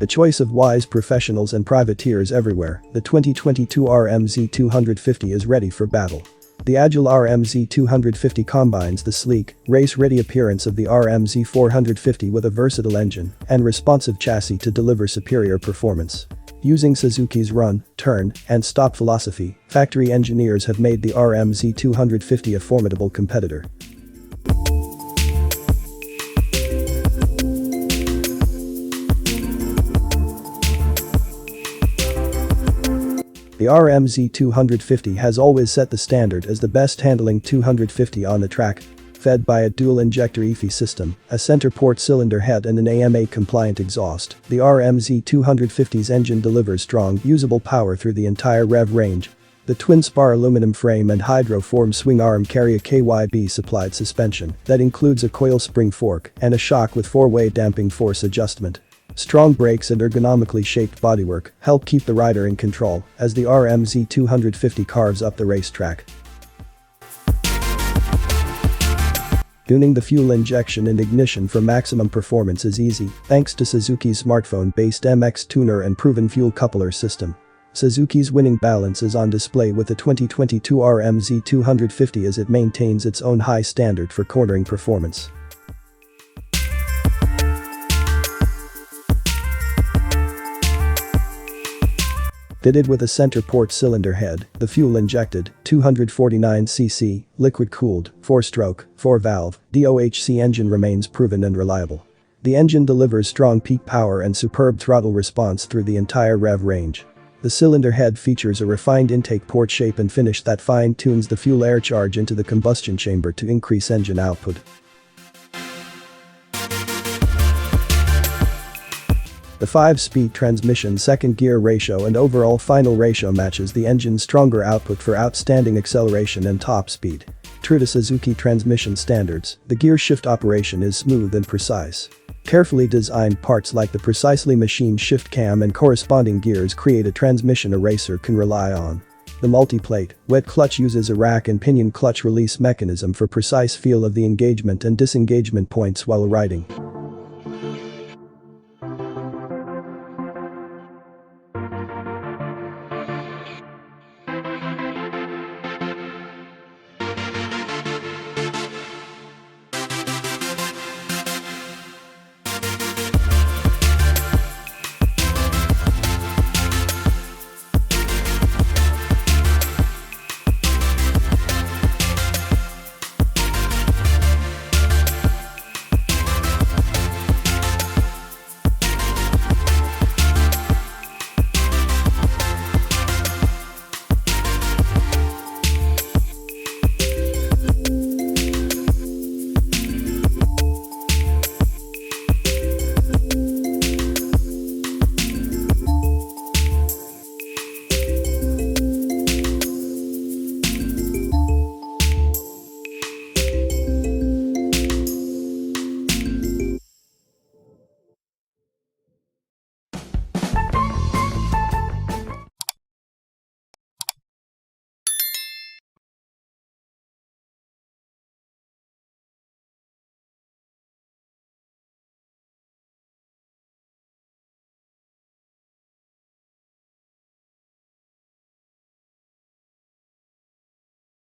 A choice of wise professionals and privateers everywhere, the 2022 Z250 is ready for battle. The agile Z250 combines the sleek, race-ready appearance of the Z450 with a versatile engine and responsive chassis to deliver superior performance. Using Suzuki's run, turn, and stop philosophy, factory engineers have made the Z250 a formidable competitor. The Z250 has always set the standard as the best handling 250 on the track. Fed by a dual-injector EFI system, a center-port cylinder head and an AMA-compliant exhaust, the Z250's engine delivers strong, usable power through the entire rev range. The twin-spar aluminum frame and hydroform swing arm carry a KYB-supplied suspension that includes a coil-spring fork and a shock with 4-way damping force adjustment. Strong brakes and ergonomically shaped bodywork help keep the rider in control as the Z250 carves up the racetrack. Tuning the fuel injection and ignition for maximum performance is easy thanks to Suzuki's smartphone-based MX tuner and proven fuel coupler system. Suzuki's winning balance is on display with the 2022 Z250 as it maintains its own high standard for cornering performance. Fitted with a center-port cylinder head, the fuel-injected, 249cc, liquid-cooled, 4-stroke, 4-valve, DOHC engine remains proven and reliable. The engine delivers strong peak power and superb throttle response through the entire rev range. The cylinder head features a refined intake port shape and finish that fine-tunes the fuel air charge into the combustion chamber to increase engine output. The 5-speed transmission second gear ratio and overall final ratio matches the engine's stronger output for outstanding acceleration and top speed. True to Suzuki transmission standards, the gear shift operation is smooth and precise. Carefully designed parts like the precisely machined shift cam and corresponding gears create a transmission a racer can rely on. The multiplate, wet clutch uses a rack and pinion clutch release mechanism for precise feel of the engagement and disengagement points while riding.